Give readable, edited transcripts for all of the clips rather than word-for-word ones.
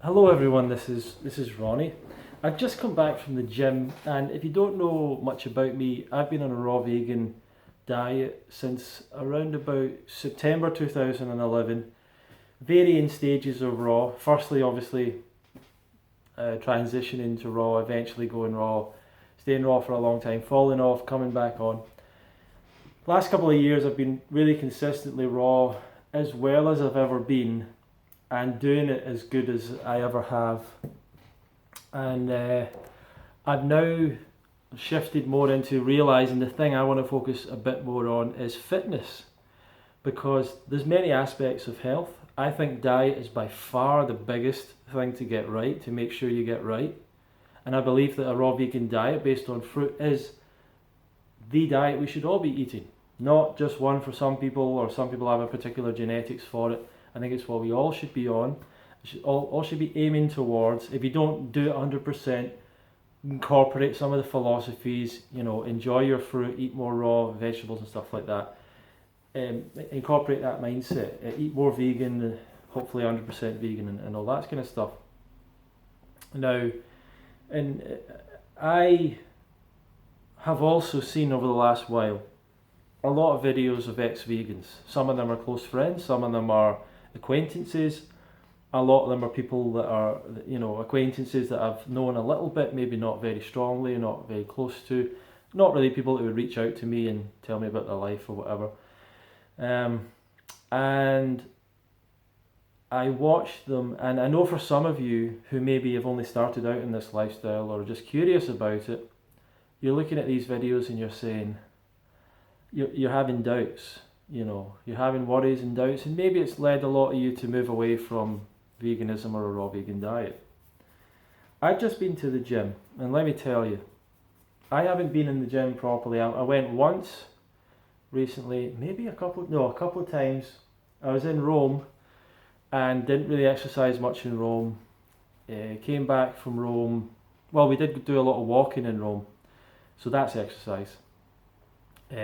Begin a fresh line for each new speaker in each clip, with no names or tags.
Hello everyone, this is Ronnie. I've just come back from the gym, and if you don't know much about me, I've been on a raw vegan diet since around about September 2011. Varying stages of raw. Firstly, obviously, transitioning to raw, eventually going raw, staying raw for a long time, falling off, coming back on. Last couple of years, I've been really consistently raw, as well as I've ever been, and doing it as good as I ever have. And I've now shifted more into realizing the thing I want to focus a bit more on is fitness, because there's many aspects of health. I think diet is by far the biggest thing to get right, to make sure you get right. And I believe that a raw vegan diet based on fruit is the diet we should all be eating, not just one for some people, or some people have a particular genetics for it. I think it's what we all should be on. All should be aiming towards. If you don't do it 100%, incorporate some of the philosophies. Enjoy your fruit, eat more raw vegetables and stuff like that. Incorporate that mindset. Eat more vegan, hopefully 100% vegan, and all that kind of stuff. Now, and I have also seen over the last while a lot of videos of ex-vegans. Some of them are close friends, some of them are acquaintances. A lot of them are people that are, acquaintances that I've known a little bit, maybe not very strongly, not very close to, not really people that would reach out to me and tell me about their life or whatever. And I watch them, and I know for some of you who maybe have only started out in this lifestyle or are just curious about it, you're looking at these videos and you're saying, you're having doubts, you're having worries and doubts, and maybe it's led a lot of you to move away from veganism or a raw vegan diet. I've just been to the gym, and let me tell you, I haven't been in the gym properly. I went once recently, maybe a couple of times. I was in Rome and didn't really exercise much in Rome. Came back from Rome. Well, we did do a lot of walking in Rome, so that's exercise.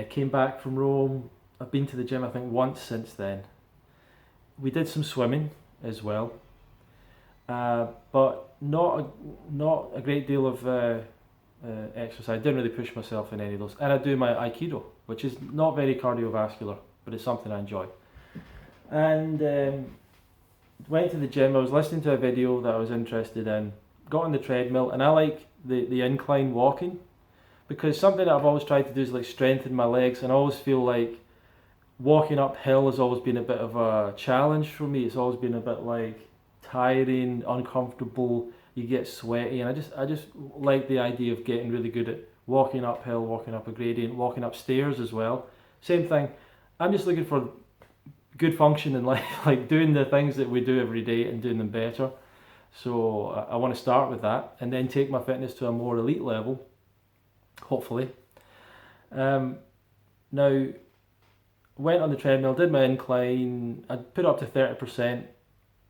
Came back from Rome. I've been to the gym I think once since then. We did some swimming as well, but not a great deal of exercise. I didn't really push myself in any of those. And I do my Aikido, which is not very cardiovascular, but it's something I enjoy. And went to the gym. I was listening to a video that I was interested in. Got on the treadmill, and I like the incline walking, because something that I've always tried to do is like strengthen my legs, and I always feel like walking uphill has always been a bit of a challenge for me. It's always been a bit like tiring, uncomfortable, you get sweaty, and I just like the idea of getting really good at walking uphill, walking up a gradient, walking up stairs as well. Same thing. I'm just looking for good function in life, like doing the things that we do every day and doing them better. So I want to start with that and then take my fitness to a more elite level, hopefully. Now, went on the treadmill, did my incline, I put it up to 30%.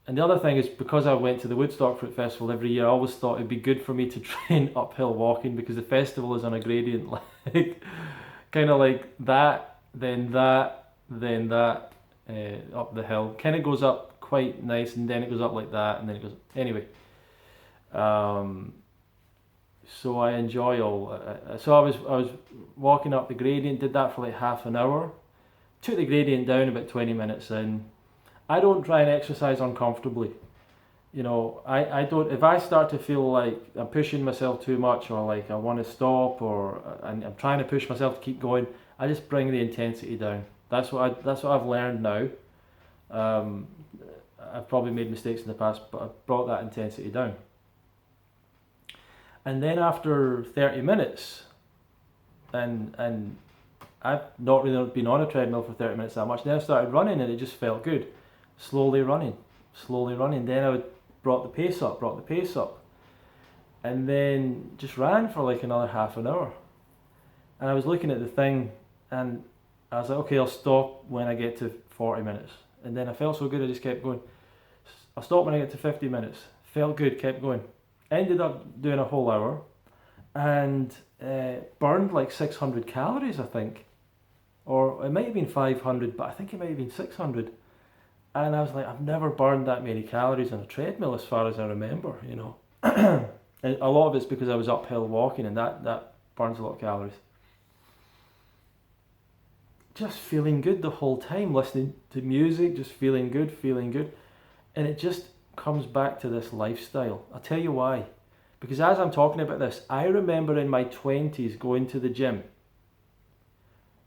And the other thing is, because I went to the Woodstock Fruit Festival every year, I always thought it'd be good for me to train uphill walking, because the festival is on a gradient, like kind of like that, then that, then that, up the hill. Kind of goes up quite nice, and then it goes up like that, and then it goes, anyway. So I enjoy all. So I was walking up the gradient, did that for like half an hour, took the gradient down about 20 minutes in. I don't try and exercise uncomfortably. I don't, if I start to feel like I'm pushing myself too much, or like I want to stop, or I'm trying to push myself to keep going, I just bring the intensity down. That's what I've learned now. I've probably made mistakes in the past, but I've brought that intensity down. And then after 30 minutes, and I've not really been on a treadmill for 30 minutes that much, then I started running, and it just felt good. Slowly running. Then I brought the pace up, and then just ran for like another half an hour. And I was looking at the thing, and I was like, okay, I'll stop when I get to 40 minutes. And then I felt so good, I just kept going. I'll stop when I get to 50 minutes. Felt good, kept going. Ended up doing a whole hour, and burned like 600 calories, I think. Or it might have been 500, but I think it might have been 600. And I was like, I've never burned that many calories on a treadmill as far as I remember, you know. And a lot of it's because I was uphill walking, and that burns a lot of calories. Just feeling good the whole time, listening to music, just feeling good. And it just comes back to this lifestyle. I'll tell you why. Because as I'm talking about this, I remember in my 20s going to the gym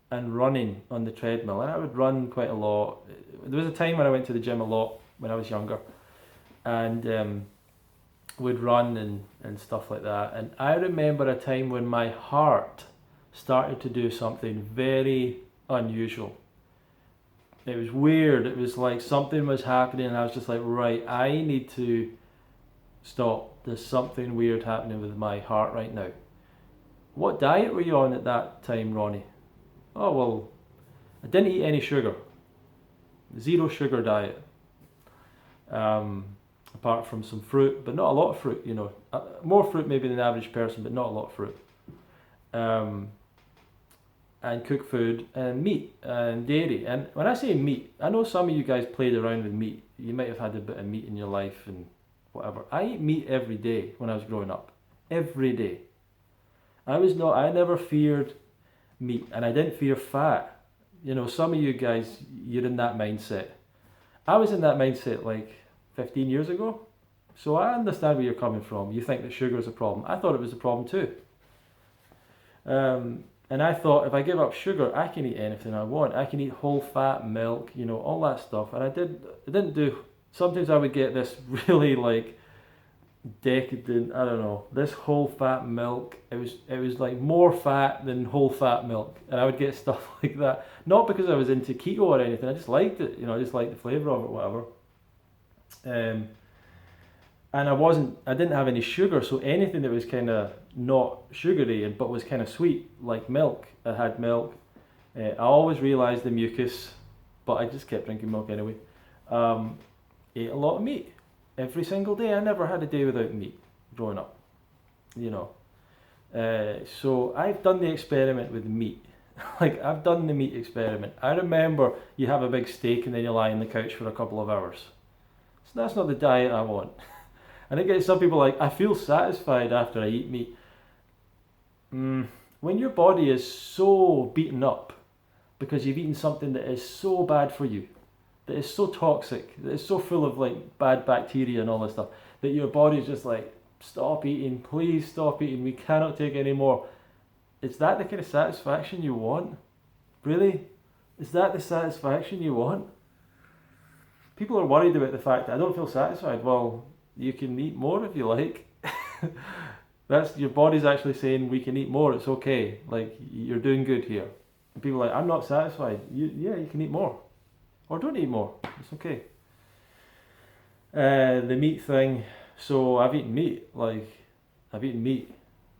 and running on the treadmill. And I would run quite a lot. There was a time when I went to the gym a lot when I was younger. And would run and stuff like that. And I remember a time when my heart started to do something very unusual. It was weird. It was like something was happening and I was just like, right, I need to stop. There's something weird happening with my heart right now. What diet were you on at that time, Ronnie? Oh, well, I didn't eat any sugar. 0 sugar diet. Apart from some fruit, but not a lot of fruit, you know. More fruit maybe than the average person, but not a lot of fruit. And cooked food and meat and dairy. And when I say meat, I know some of you guys played around with meat. You might have had a bit of meat in your life and whatever. I eat meat every day when I was growing up. Every day. I never feared meat, and I didn't fear fat. You know, some of you guys, you're in that mindset. I was in that mindset like 15 years ago. So I understand where you're coming from. You think that sugar is a problem. I thought it was a problem too. And I thought if I give up sugar, I can eat anything I want. I can eat whole fat milk, you know, all that stuff. And I didn't do, sometimes I would get this really like decadent, I don't know, this whole fat milk. It was like more fat than whole fat milk. And I would get stuff like that. Not because I was into keto or anything. I just liked it, you know, I just liked the flavour of it, whatever. And I didn't have any sugar, so anything that was kind of not sugary but was kind of sweet, like milk, I had milk. I always realised the mucus, but I just kept drinking milk anyway. Ate a lot of meat every single day. I never had a day without meat growing up, you know. So I've done the experiment with meat. Like, I've done the meat experiment. I remember you have a big steak and then you lie on the couch for a couple of hours. So that's not the diet I want. And I get some people like, I feel satisfied after I eat meat. When your body is so beaten up because you've eaten something that is so bad for you, that is so toxic, that is so full of like bad bacteria and all this stuff, that your body's just like, stop eating, please stop eating, we cannot take any more. Is that the kind of satisfaction you want? Really? Is that the satisfaction you want? People are worried about the fact that I don't feel satisfied. Well, you can eat more if you like. That's your body's actually saying we can eat more. It's okay. Like, you're doing good here. And people are like, I'm not satisfied. You can eat more, or don't eat more. It's okay. The meat thing. So I've eaten meat.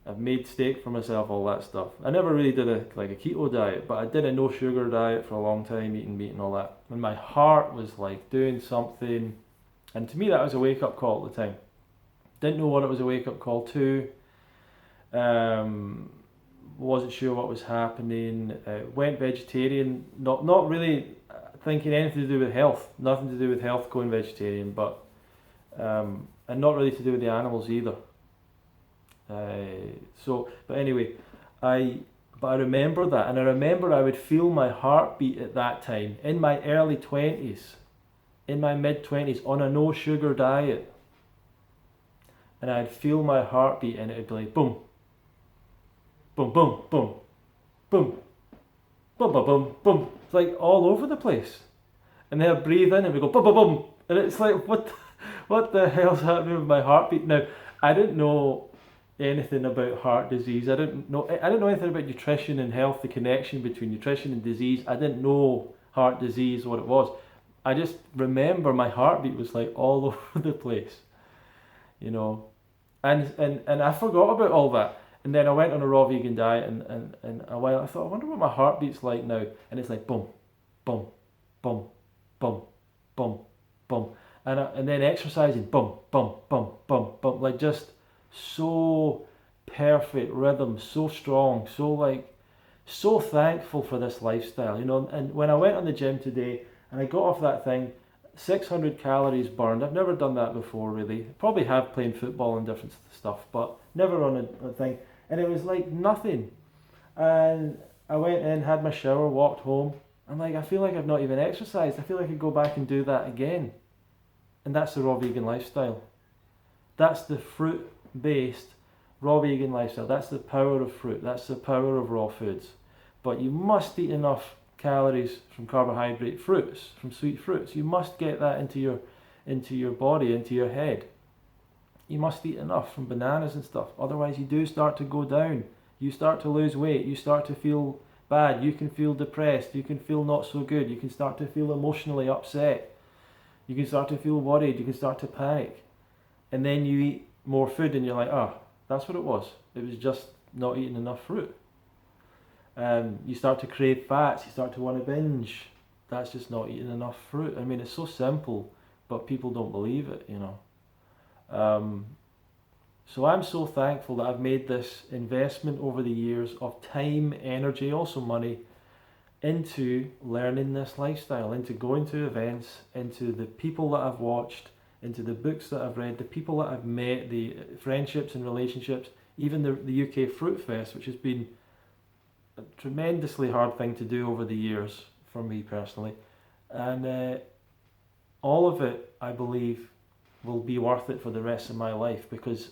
I've made steak for myself. All that stuff. I never really did a keto diet, but I did a no sugar diet for a long time, eating meat and all that. When my heart was like doing something. And to me that was a wake-up call at the time. Didn't know what it was a wake-up call to. Wasn't sure what was happening. Went vegetarian. Not really thinking anything to do with health. Nothing to do with health going vegetarian. But and not really to do with the animals either. But anyway, I remember that. And I remember I would feel my heartbeat at that time. In my early 20s. In my mid-20s on a no sugar diet, and I'd feel my heartbeat and it would be like boom, boom, boom, boom, boom, boom, boom, boom, boom. It's like all over the place. And then I'd breathe in and we go boom, boom, boom, and it's like what the hell's happening with my heartbeat now? I didn't know anything about heart disease. I didn't know anything about nutrition and health, the connection between nutrition and disease. I didn't know heart disease, what it was. I just remember my heartbeat was like all over the place, you know, and I forgot about all that. And then I went on a raw vegan diet, and a while I thought, I wonder what my heartbeat's like now. And it's like boom, boom, boom, boom, boom, boom, and then exercising, boom, boom, boom, boom, boom, like just so perfect rhythm, so strong, so thankful for this lifestyle, you know. And when I went on the gym today. And I got off that thing, 600 calories burned. I've never done that before, really. Probably have playing football and different stuff, but never on a thing. And it was like nothing. And I went in, had my shower, walked home. I'm like, I feel like I've not even exercised. I feel like I could go back and do that again. And that's the raw vegan lifestyle. That's the fruit-based raw vegan lifestyle. That's the power of fruit. That's the power of raw foods. But you must eat enough calories from carbohydrate fruits, from sweet fruits. You must get that into your body, into your head. You must eat enough from bananas and stuff. Otherwise you do start to go down. You start to lose weight. You start to feel bad. You can feel depressed. You can feel not so good. You can start to feel emotionally upset. You can start to feel worried. You can start to panic. And then you eat more food and you're like, oh, that's what it was. It was just not eating enough fruit. You start to crave fats. You start to want to binge. That's just not eating enough fruit. I mean, it's so simple, but people don't believe it, you know. So I'm so thankful that I've made this investment over the years of time, energy, also money, into learning this lifestyle, into going to events, into the people that I've watched, into the books that I've read, the people that I've met, the friendships and relationships, even the UK Fruit Fest, which has been a tremendously hard thing to do over the years for me personally. And all of it, I believe, will be worth it for the rest of my life, because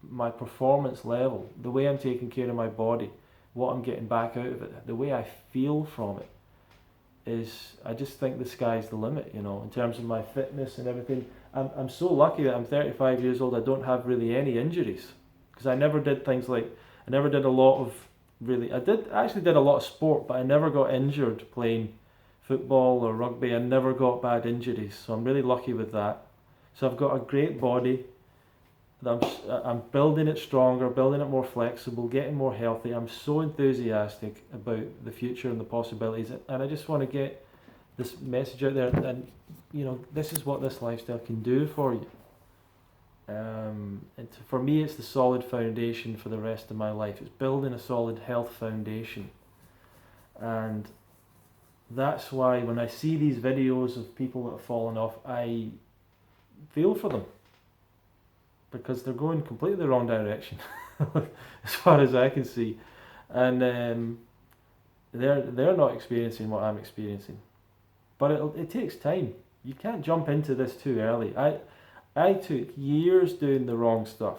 my performance level, the way I'm taking care of my body, what I'm getting back out of it, the way I feel from it, is, I just think the sky's the limit, you know, in terms of my fitness and everything. I'm so lucky that I'm 35 years old. I don't have really any injuries, because I never did things like, I never did a lot of really, I actually did a lot of sport, but I never got injured playing football or rugby. I never got bad injuries, so I'm really lucky with that. So I've got a great body. I'm building it stronger, building it more flexible, getting more healthy. I'm so enthusiastic about the future and the possibilities, and I just want to get this message out there. And you know, this is what this lifestyle can do for you. For me, it's the solid foundation for the rest of my life. It's building a solid health foundation, and that's why when I see these videos of people that have fallen off, I feel for them, because they're going completely the wrong direction as far as I can see, and they're not experiencing what I'm experiencing. But it takes time. You can't jump into this too early. I took years doing the wrong stuff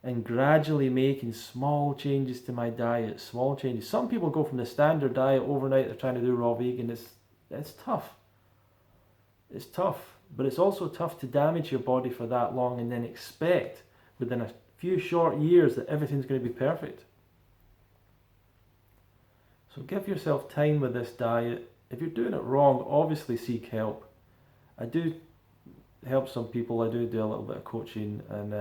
and gradually making small changes to my diet, small changes. Some people go from the standard diet overnight, they're trying to do raw vegan. It's tough. It's tough. But it's also tough to damage your body for that long and then expect within a few short years that everything's going to be perfect. So give yourself time with this diet. If you're doing it wrong, obviously seek help. I do help some people. I do a little bit of coaching, and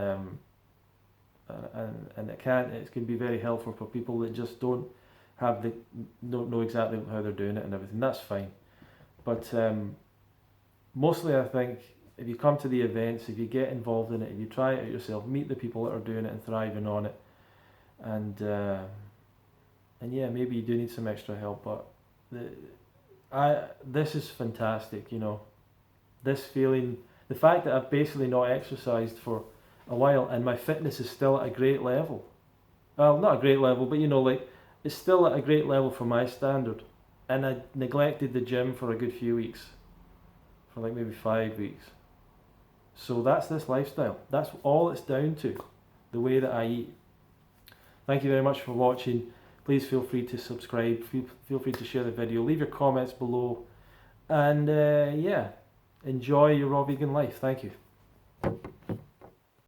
it can be very helpful for people that just don't know exactly how they're doing it and everything. That's fine. But mostly I think if you come to the events, if you get involved in it, if you try it out yourself, meet the people that are doing it and thriving on it, and yeah, maybe you do need some extra help, but this is fantastic, you know, this feeling, the fact that I've basically not exercised for a while and my fitness is still at a great level. Well, not a great level, but you know, like, it's still at a great level for my standard, and I neglected the gym for a good few weeks. For like maybe 5 weeks. So that's this lifestyle. That's all it's down to, the way that I eat. Thank you very much for watching. Please feel free to subscribe. Feel free to share the video. Leave your comments below. And yeah, enjoy your raw vegan life. Thank you.